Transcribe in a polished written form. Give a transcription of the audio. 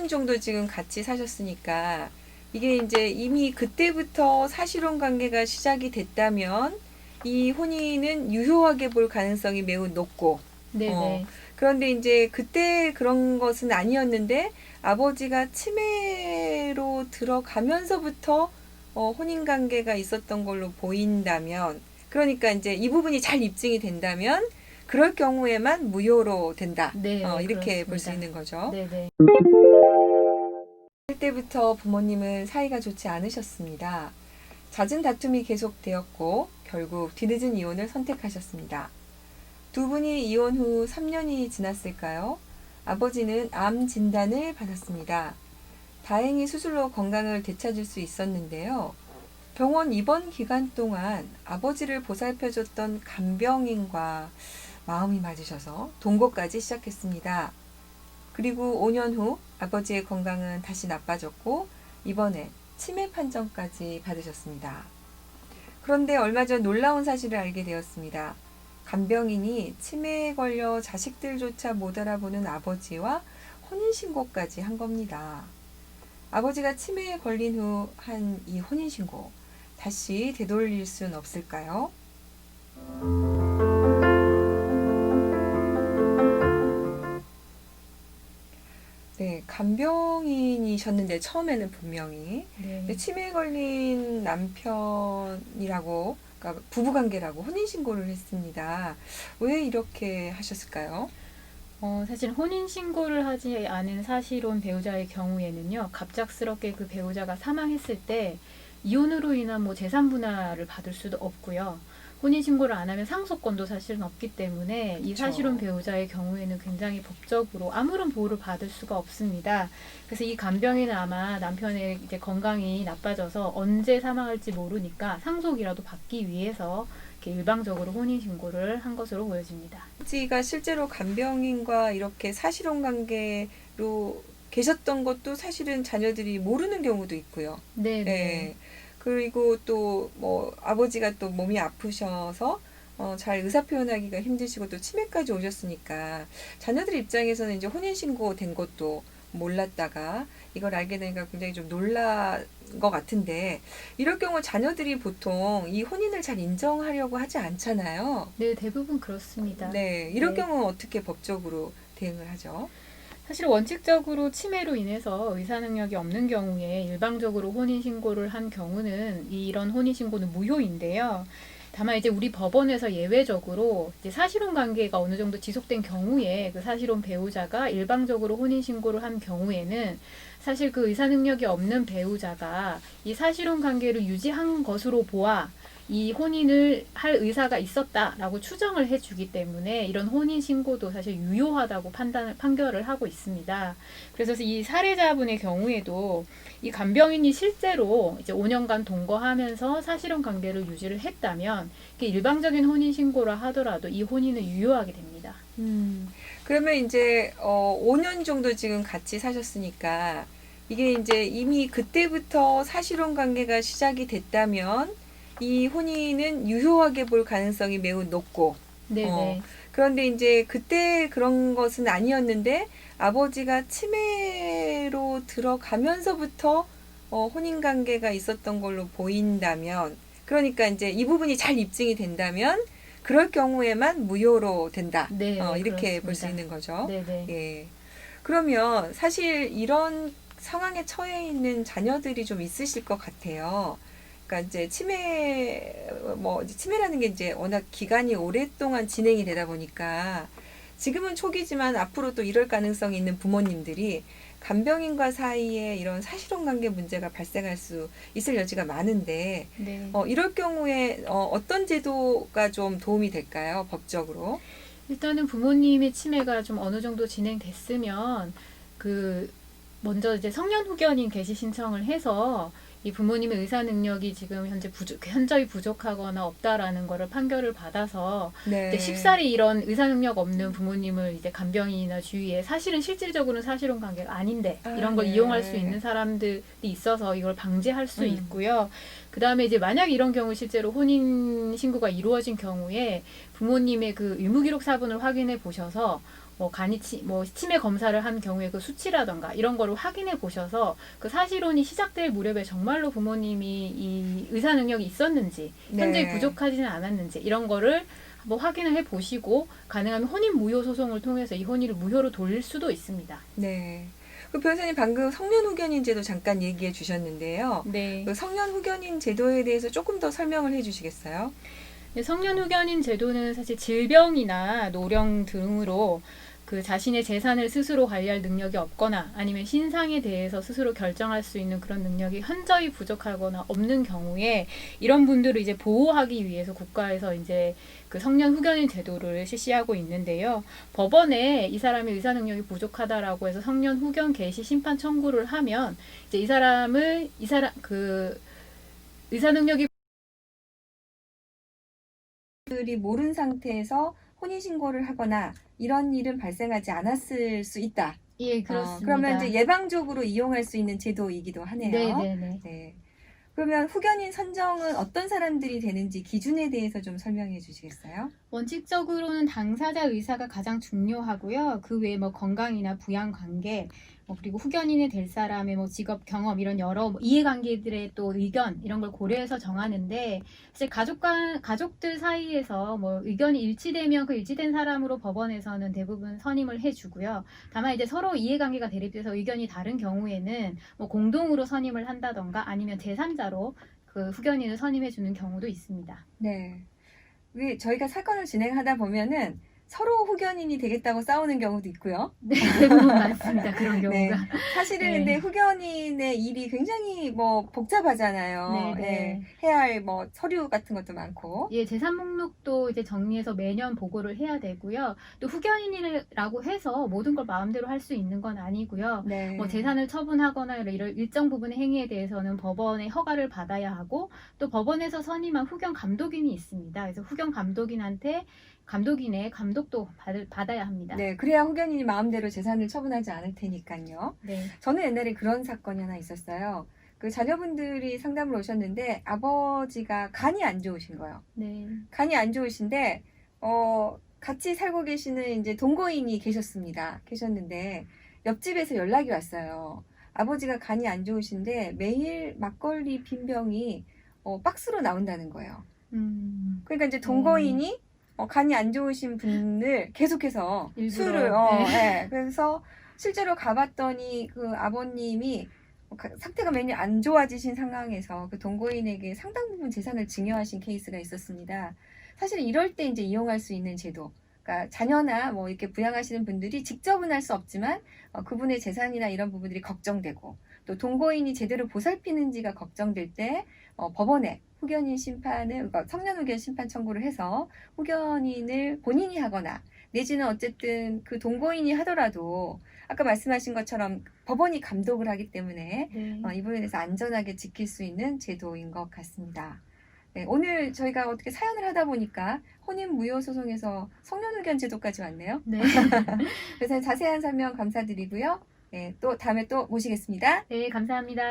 5년 정도 지금 같이 사셨으니까 이게 이제 이미 그때부터 사실혼 관계가 시작이 됐다면 이 혼인은 유효하게 볼 가능성이 매우 높고, 어, 네네. 그런데 이제 그때 그런 것은 아니었는데 아버지가 치매로 들어가면서부터 혼인 관계가 있었던 걸로 보인다면, 그러니까 이제 이 부분이 잘 입증이 된다면 그럴 경우에만 무효로 된다. 네, 이렇게 볼 수 그렇습니다. 있는 거죠. 네네. 그때부터 부모님은 사이가 좋지 않으셨습니다. 잦은 다툼이 계속되었고 결국 뒤늦은 이혼을 선택하셨습니다. 두 분이 이혼 후 3년이 지났을까요? 아버지는 암 진단을 받았습니다. 다행히 수술로 건강을 되찾을 수 있었는데요. 병원 입원 기간 동안 아버지를 보살펴줬던 간병인과 마음이 맞으셔서 동거까지 시작했습니다. 그리고 5년 후 아버지의 건강은 다시 나빠졌고 이번에 치매 판정까지 받으셨습니다. 그런데 얼마 전 놀라운 사실을 알게 되었습니다. 간병인이 치매에 걸려 자식들조차 못 알아보는 아버지와 혼인신고까지 한 겁니다. 아버지가 치매에 걸린 후 한 이 혼인신고, 다시 되돌릴 순 없을까요? 네, 간병인이셨는데 처음에는 분명히 근데 네. 치매에 걸린 남편이라고, 그러니까 부부관계라고 혼인신고를 했습니다. 왜 이렇게 하셨을까요? 사실 혼인신고를 하지 않은 사실혼 배우자의 경우에는요, 갑작스럽게 그 배우자가 사망했을 때 이혼으로 인한 뭐 재산 분할을 받을 수도 없고요. 혼인신고를 안 하면 상속권도 사실은 없기 때문에 이 사실혼 그쵸. 배우자의 경우에는 굉장히 법적으로 아무런 보호를 받을 수가 없습니다. 그래서 이 간병인은 아마 남편의 이제 건강이 나빠져서 언제 사망할지 모르니까 상속이라도 받기 위해서 이렇게 일방적으로 혼인신고를 한 것으로 보여집니다. 아버지가 실제로 간병인과 이렇게 사실혼 관계로 계셨던 것도 사실은 자녀들이 모르는 경우도 있고요. 네네. 예. 그리고 또 뭐 아버지가 또 몸이 아프셔서 잘 의사 표현하기가 힘드시고 또 치매까지 오셨으니까 자녀들 입장에서는 이제 혼인신고 된 것도 몰랐다가 이걸 알게 되니까 굉장히 좀 놀란 것 같은데, 이럴 경우 자녀들이 보통 이 혼인을 잘 인정하려고 하지 않잖아요. 네, 대부분 그렇습니다. 네, 이럴 네. 경우는 어떻게 법적으로 대응을 하죠? 사실 원칙적으로 치매로 인해서 의사 능력이 없는 경우에 일방적으로 혼인신고를 한 경우는 이런 혼인신고는 무효인데요. 다만 이제 우리 법원에서 예외적으로 이제 사실혼 관계가 어느 정도 지속된 경우에 그 사실혼 배우자가 일방적으로 혼인신고를 한 경우에는 사실 그 의사 능력이 없는 배우자가 이 사실혼 관계를 유지한 것으로 보아 이 혼인을 할 의사가 있었다라고 추정을 해주기 때문에 이런 혼인 신고도 사실 유효하다고 판결을 하고 있습니다. 그래서 이 사례자분의 경우에도 이 간병인이 실제로 이제 5년간 동거하면서 사실혼 관계를 유지를 했다면 일방적인 혼인 신고라 하더라도 이 혼인은 유효하게 됩니다. 그러면 이제 5년 정도 지금 같이 사셨으니까 이게 이제 이미 그때부터 사실혼 관계가 시작이 됐다면 이 혼인은 유효하게 볼 가능성이 매우 높고, 어, 네네. 그런데 이제 그때 그런 것은 아니었는데 아버지가 치매로 들어가면서부터 혼인 관계가 있었던 걸로 보인다면, 그러니까 이제 이 부분이 잘 입증이 된다면 그럴 경우에만 무효로 된다. 네, 이렇게 볼 수 그렇습니다. 있는 거죠. 네네. 예. 그러면 사실 이런 상황에 처해 있는 자녀들이 좀 있으실 것 같아요. 그러니까 이제 이제 치매라는 게 이제 워낙 기간이 오랫동안 진행이 되다 보니까 지금은 초기지만 앞으로 또 이럴 가능성이 있는 부모님들이 간병인과 사이에 이런 사실혼 관계 문제가 발생할 수 있을 여지가 많은데, 네. 이럴 경우에 어떤 제도가 좀 도움이 될까요? 법적으로? 일단은 부모님의 치매가 좀 어느 정도 진행됐으면 그 먼저 이제 성년 후견인 개시 신청을 해서 이 부모님의 의사 능력이 지금 현저히 부족하거나 없다라는 거를 판결을 받아서 이제 네. 쉽사리 이런 의사 능력 없는 부모님을 이제 간병인이나 주위에 사실은 실질적으로는 사실혼 관계가 아닌데 아, 이런 걸 이용할 수 네. 있는 사람들이 있어서 이걸 방지할 수 음. 있고요. 그 다음에 이제 만약 이런 경우 실제로 혼인 신고가 이루어진 경우에 부모님의 그 의무기록 사본을 확인해 보셔서 뭐 치매 검사를 한 경우에 그 수치라던가 이런 거를 확인해 보셔서 그 사실혼이 시작될 무렵에 정말로 부모님이 이 의사 능력이 있었는지 현재 네. 부족하지는 않았는지 이런 거를 한번 확인을 해 보시고 가능하면 혼인 무효 소송을 통해서 이 혼인을 무효로 돌릴 수도 있습니다. 네. 그 변호사님 방금 성년 후견인 제도 잠깐 얘기해 주셨는데요. 네. 그 성년 후견인 제도에 대해서 조금 더 설명을 해 주시겠어요? 성년 후견인 제도는 사실 질병이나 노령 등으로 그 자신의 재산을 스스로 관리할 능력이 없거나 아니면 신상에 대해서 스스로 결정할 수 있는 그런 능력이 현저히 부족하거나 없는 경우에 이런 분들을 이제 보호하기 위해서 국가에서 이제 그 성년 후견인 제도를 실시하고 있는데요. 법원에 이 사람의 의사 능력이 부족하다라고 해서 성년 후견 개시 심판 청구를 하면 이제 이 사람 그 의사 능력이 들이 모른 상태에서 혼인 신고를 하거나 이런 일은 발생하지 않았을 수 있다. 예, 그렇습니다. 그러면 이제 예방적으로 이용할 수 있는 제도이기도 하네요. 네네네. 네. 그러면 후견인 선정은 어떤 사람들이 되는지 기준에 대해서 좀 설명해 주시겠어요? 원칙적으로는 당사자 의사가 가장 중요하고요. 그 외에 뭐 건강이나 부양 관계, 그리고 후견인이 될 사람의 뭐 직업 경험 이런 여러 이해관계들의 또 의견 이런 걸 고려해서 정하는데 사실 가족들 사이에서 뭐 의견이 일치되면 그 일치된 사람으로 법원에서는 대부분 선임을 해주고요. 다만 이제 서로 이해관계가 대립돼서 의견이 다른 경우에는 뭐 공동으로 선임을 한다던가 아니면 제3자로 그 후견인을 선임해주는 경우도 있습니다. 네. 저희가 사건을 진행하다 보면은 서로 후견인이 되겠다고 싸우는 경우도 있고요. 네, 대부분 많습니다. 그런 경우가. 네. 사실은 네. 근데 후견인의 일이 굉장히 뭐 복잡하잖아요. 네, 네. 네. 해야 할 뭐 서류 같은 것도 많고. 예, 재산 목록도 이제 정리해서 매년 보고를 해야 되고요. 또 후견인이라고 해서 모든 걸 마음대로 할 수 있는 건 아니고요. 네. 뭐 재산을 처분하거나 이런 일정 부분의 행위에 대해서는 법원의 허가를 받아야 하고 또 법원에서 선임한 후견 감독인이 있습니다. 그래서 후견 감독인의 감독도 받아야 합니다. 네, 그래야 후견인이 마음대로 재산을 처분하지 않을 테니까요. 네. 저는 옛날에 그런 사건이 하나 있었어요. 그 자녀분들이 상담을 오셨는데 아버지가 간이 안 좋으신 거예요. 네. 간이 안 좋으신데 같이 살고 계시는 이제 동거인이 계셨는데 옆집에서 연락이 왔어요. 아버지가 간이 안 좋으신데 매일 막걸리 빈병이 박스로 나온다는 거예요. 그러니까 이제 동거인이 간이 안 좋으신 분을 계속해서 일부러, 술을 네. 네. 그래서 실제로 가봤더니 그 아버님이 상태가 매년 안 좋아지신 상황에서 그 동거인에게 상당 부분 재산을 증여하신 케이스가 있었습니다. 사실 이럴 때 이제 이용할 수 있는 제도, 그러니까 자녀나 뭐 이렇게 부양하시는 분들이 직접은 할 수 없지만 그분의 재산이나 이런 부분들이 걱정되고 또 동거인이 제대로 보살피는지가 걱정될 때 법원에 후견인 심판을, 그러니까 성년 후견 심판 청구를 해서 후견인을 본인이 하거나 내지는 어쨌든 그 동거인이 하더라도 아까 말씀하신 것처럼 법원이 감독을 하기 때문에 네. 이 부분에 대해서 안전하게 지킬 수 있는 제도인 것 같습니다. 네, 오늘 저희가 어떻게 사연을 하다 보니까 혼인 무효 소송에서 성년 후견 제도까지 왔네요. 네. 그래서 자세한 설명 감사드리고요. 네, 또 다음에 또 모시겠습니다. 네, 감사합니다.